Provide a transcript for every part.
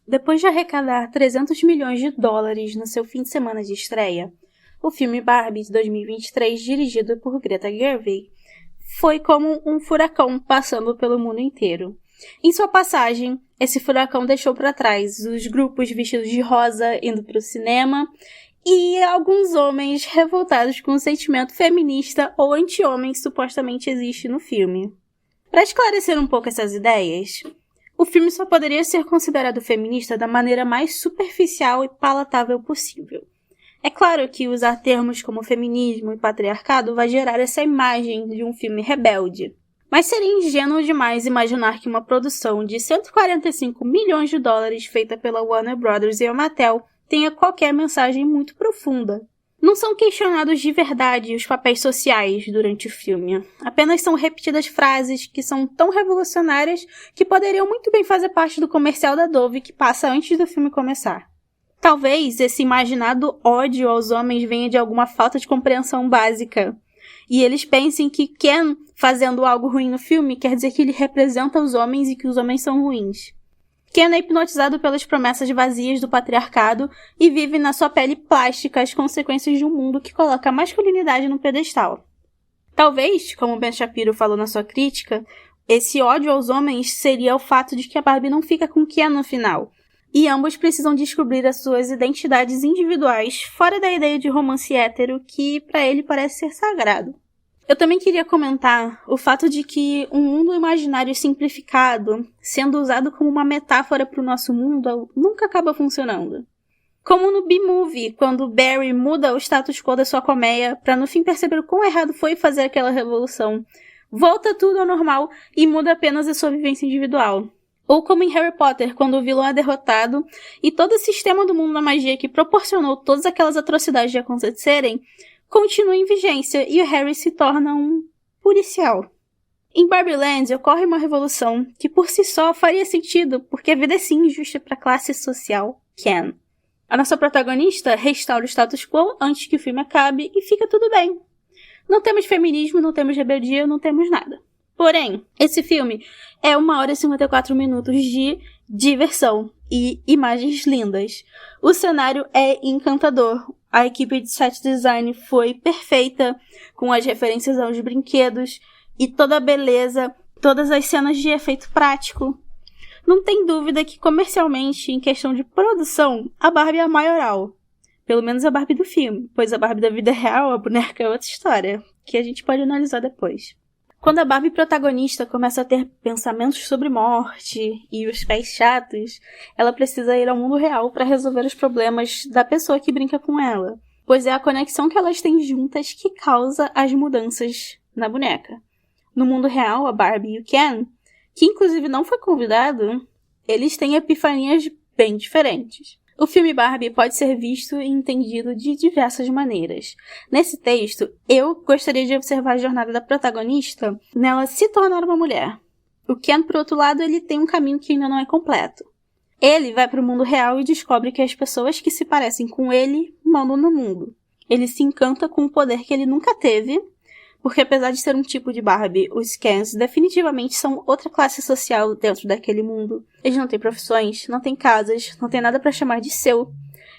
Depois de arrecadar 300 milhões de dólares no seu fim de semana de estreia, o filme Barbie de 2023, dirigido por Greta Gerwig, foi como um furacão passando pelo mundo inteiro. Em sua passagem, esse furacão deixou para trás os grupos vestidos de rosa indo para o cinema e alguns homens revoltados com o sentimento feminista ou anti-homem que supostamente existe no filme. Para esclarecer um pouco essas ideias, o filme só poderia ser considerado feminista da maneira mais superficial e palatável possível. É claro que usar termos como feminismo e patriarcado vai gerar essa imagem de um filme rebelde. Mas seria ingênuo demais imaginar que uma produção de 145 milhões de dólares feita pela Warner Brothers e a Mattel tenha qualquer mensagem muito profunda. Não são questionados de verdade os papéis sociais durante o filme. Apenas são repetidas frases que são tão revolucionárias que poderiam muito bem fazer parte do comercial da Dove que passa antes do filme começar. Talvez esse imaginado ódio aos homens venha de alguma falta de compreensão básica. E eles pensem que Ken fazendo algo ruim no filme quer dizer que ele representa os homens e que os homens são ruins. Ken é hipnotizado pelas promessas vazias do patriarcado e vive na sua pele plástica as consequências de um mundo que coloca a masculinidade no pedestal. Talvez, como Ben Shapiro falou na sua crítica, esse ódio aos homens seria o fato de que a Barbie não fica com Ken no final, e ambos precisam descobrir as suas identidades individuais fora da ideia de romance hétero que para ele parece ser sagrado. Eu também queria comentar o fato de que um mundo imaginário simplificado, sendo usado como uma metáfora para o nosso mundo, nunca acaba funcionando. Como no B-Movie, quando Barry muda o status quo da sua colmeia para no fim perceber o quão errado foi fazer aquela revolução, volta tudo ao normal e muda apenas a sua vivência individual. Ou como em Harry Potter, quando o vilão é derrotado e todo o sistema do mundo da magia que proporcionou todas aquelas atrocidades de acontecerem continua em vigência e o Harry se torna um policial. Em Barbie Land ocorre uma revolução que por si só faria sentido porque a vida é sim injusta para a classe social Ken. A nossa protagonista restaura o status quo antes que o filme acabe e fica tudo bem. Não temos feminismo, não temos rebeldia, não temos nada. Porém, esse filme é 1h e 54 minutos de diversão e imagens lindas. O cenário é encantador. A equipe de set design foi perfeita, com as referências aos brinquedos e toda a beleza, todas as cenas de efeito prático. Não tem dúvida que comercialmente, em questão de produção, a Barbie é a maioral. Pelo menos a Barbie do filme, pois a Barbie da vida real, a boneca é outra história, que a gente pode analisar depois. Quando a Barbie protagonista começa a ter pensamentos sobre morte e os pés chatos, ela precisa ir ao mundo real para resolver os problemas da pessoa que brinca com ela, pois é a conexão que elas têm juntas que causa as mudanças na boneca. No mundo real, a Barbie e o Ken, que inclusive não foi convidado, eles têm epifanias bem diferentes. O filme Barbie pode ser visto e entendido de diversas maneiras. Nesse texto, eu gostaria de observar a jornada da protagonista nela se tornar uma mulher. O Ken, por outro lado, ele tem um caminho que ainda não é completo. Ele vai para o mundo real e descobre que as pessoas que se parecem com ele mandam no mundo. Ele se encanta com o poder que ele nunca teve, porque apesar de ser um tipo de Barbie, os Kens definitivamente são outra classe social dentro daquele mundo. Eles não têm profissões, não têm casas, não têm nada para chamar de seu.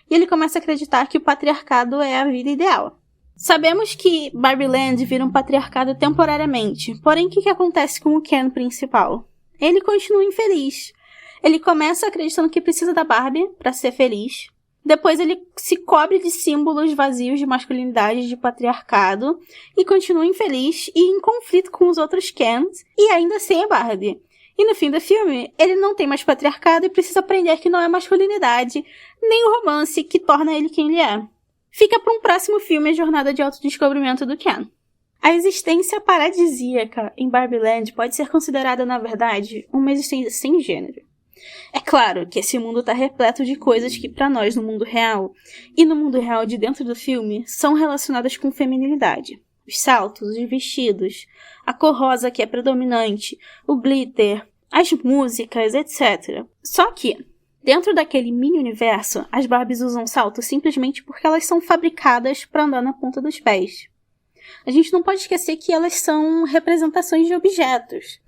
E ele começa a acreditar que o patriarcado é a vida ideal. Sabemos que Barbie Land vira um patriarcado temporariamente, porém o que acontece com o Ken principal? Ele continua infeliz. Ele começa acreditando que precisa da Barbie para ser feliz. Depois ele se cobre de símbolos vazios de masculinidade, de patriarcado, e continua infeliz e em conflito com os outros Kens, e ainda sem a Barbie. E no fim do filme, ele não tem mais patriarcado e precisa aprender que não é masculinidade, nem o romance que torna ele quem ele é. Fica para um próximo filme a jornada de autodescobrimento do Ken. A existência paradisíaca em Barbie Land pode ser considerada, na verdade, uma existência sem gênero. É claro que esse mundo está repleto de coisas que para nós no mundo real, e no mundo real de dentro do filme, são relacionadas com feminilidade. Os saltos, os vestidos, a cor rosa que é predominante, o glitter, as músicas, etc. Só que, dentro daquele mini-universo, as Barbies usam saltos simplesmente porque elas são fabricadas para andar na ponta dos pés. A gente não pode esquecer que elas são representações de objetos.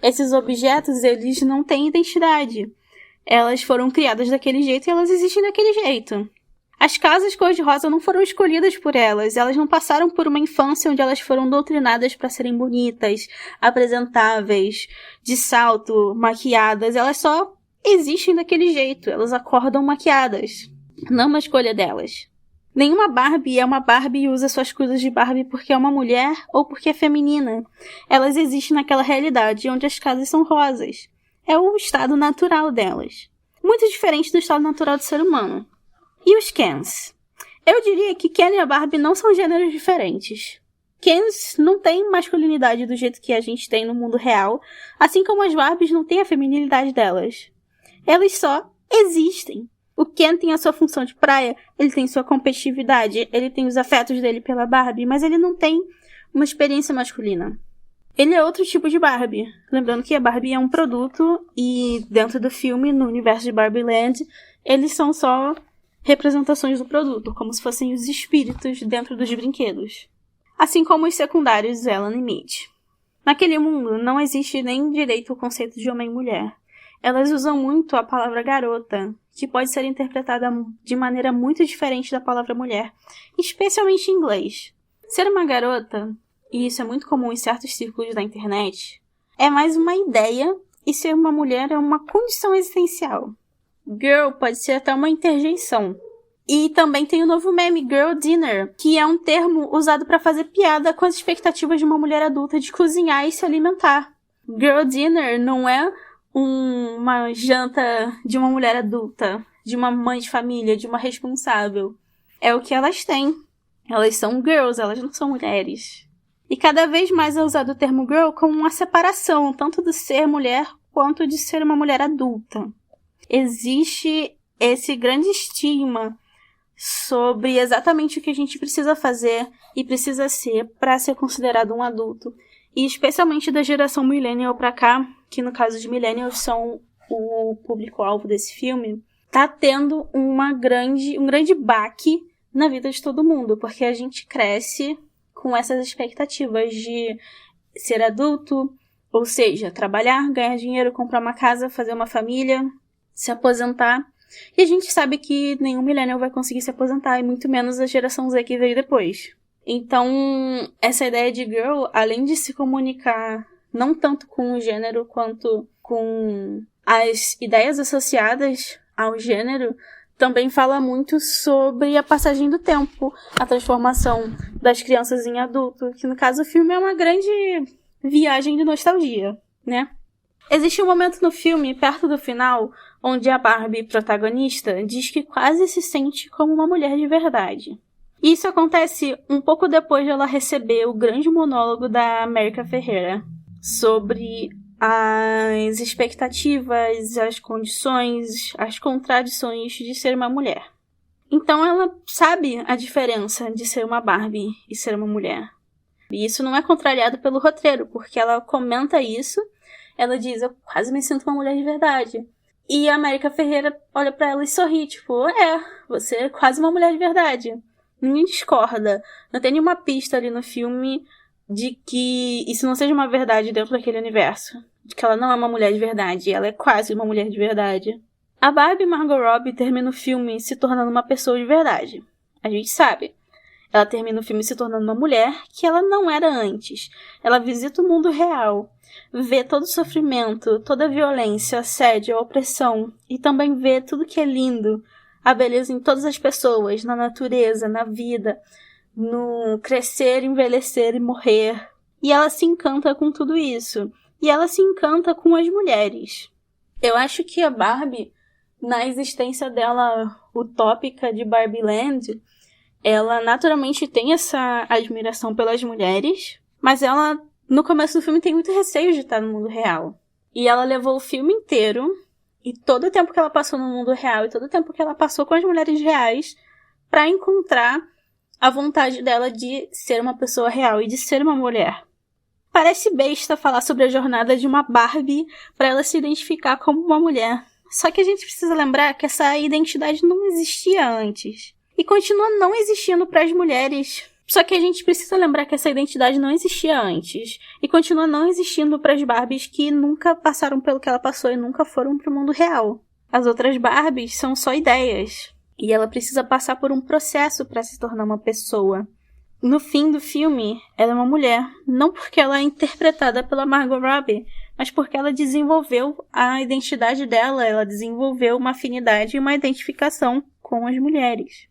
Esses objetos, eles não têm identidade. Elas foram criadas daquele jeito e elas existem daquele jeito. As casas cor-de-rosa não foram escolhidas por elas não passaram por uma infância onde elas foram doutrinadas para serem bonitas, apresentáveis, de salto, maquiadas. Elas só existem daquele jeito, elas acordam maquiadas. Não uma escolha delas. Nenhuma Barbie é uma Barbie e usa suas coisas de Barbie porque é uma mulher ou porque é feminina. Elas existem naquela realidade onde as casas são rosas. É o estado natural delas. Muito diferente do estado natural do ser humano. E os Kens? Eu diria que Ken e a Barbie não são gêneros diferentes. Kens não têm masculinidade do jeito que a gente tem no mundo real, assim como as Barbies não têm a feminilidade delas. Elas só existem. O Ken tem a sua função de praia, ele tem sua competitividade, ele tem os afetos dele pela Barbie, mas ele não tem uma experiência masculina. Ele é outro tipo de Barbie. Lembrando que a Barbie é um produto e dentro do filme, no universo de Barbie Land, eles são só representações do produto, como se fossem os espíritos dentro dos brinquedos. Assim como os secundários Ellen e Mitch. Naquele mundo, não existe nem direito o conceito de homem e mulher. Elas usam muito a palavra garota, que pode ser interpretada de maneira muito diferente da palavra mulher, especialmente em inglês. Ser uma garota, e isso é muito comum em certos círculos da internet, é mais uma ideia e ser uma mulher é uma condição existencial. Girl pode ser até uma interjeição. E também tem o novo meme Girl Dinner, que é um termo usado para fazer piada com as expectativas de uma mulher adulta de cozinhar e se alimentar. Girl Dinner não é uma janta de uma mulher adulta, de uma mãe de família, de uma responsável. É o que elas têm. Elas são girls, elas não são mulheres. E cada vez mais é usado o termo girl como uma separação, tanto de ser mulher quanto de ser uma mulher adulta. Existe esse grande estigma sobre exatamente o que a gente precisa fazer e precisa ser para ser considerado um adulto. E especialmente da geração millennial para cá, que no caso de millennials são o público-alvo desse filme, tá tendo um grande baque na vida de todo mundo, porque a gente cresce com essas expectativas de ser adulto, ou seja, trabalhar, ganhar dinheiro, comprar uma casa, fazer uma família, se aposentar. E a gente sabe que nenhum millennial vai conseguir se aposentar, e muito menos a geração Z que veio depois. Então, essa ideia de girl, além de se comunicar não tanto com o gênero quanto com as ideias associadas ao gênero, também fala muito sobre a passagem do tempo, a transformação das crianças em adulto, que no caso o filme é uma grande viagem de nostalgia, né? Existe um momento no filme, perto do final, onde a Barbie protagonista diz que quase se sente como uma mulher de verdade. E isso acontece um pouco depois de ela receber o grande monólogo da América Ferreira sobre as expectativas, as condições, as contradições de ser uma mulher. Então ela sabe a diferença de ser uma Barbie e ser uma mulher. E isso não é contrariado pelo roteiro, porque ela comenta isso, ela diz, eu quase me sinto uma mulher de verdade. E a América Ferreira olha pra ela e sorri, tipo, você é quase uma mulher de verdade. Ninguém discorda. Não tem nenhuma pista ali no filme de que isso não seja uma verdade dentro daquele universo. De que ela não é uma mulher de verdade. Ela é quase uma mulher de verdade. A Barbie Margot Robbie termina o filme se tornando uma pessoa de verdade. A gente sabe. Ela termina o filme se tornando uma mulher que ela não era antes. Ela visita o mundo real. Vê todo o sofrimento, toda a violência, assédio, a opressão. E também vê tudo que é lindo. A beleza em todas as pessoas, na natureza, na vida, no crescer, envelhecer e morrer. E ela se encanta com tudo isso. E ela se encanta com as mulheres. Eu acho que a Barbie, na existência dela utópica de Barbie Land, ela naturalmente tem essa admiração pelas mulheres, mas ela, no começo do filme, tem muito receio de estar no mundo real. E ela levou o filme inteiro, e todo o tempo que ela passou no mundo real, e todo o tempo que ela passou com as mulheres reais, pra encontrar a vontade dela de ser uma pessoa real e de ser uma mulher. Parece besta falar sobre a jornada de uma Barbie pra ela se identificar como uma mulher. Só que a gente precisa lembrar que essa identidade não existia antes. E continua não existindo para as mulheres. Só que a gente precisa lembrar que essa identidade não existia antes. E continua não existindo para as Barbies que nunca passaram pelo que ela passou e nunca foram pro mundo real. As outras Barbies são só ideias. E ela precisa passar por um processo para se tornar uma pessoa. No fim do filme, ela é uma mulher. Não porque ela é interpretada pela Margot Robbie, mas porque ela desenvolveu a identidade dela, ela desenvolveu uma afinidade e uma identificação com as mulheres.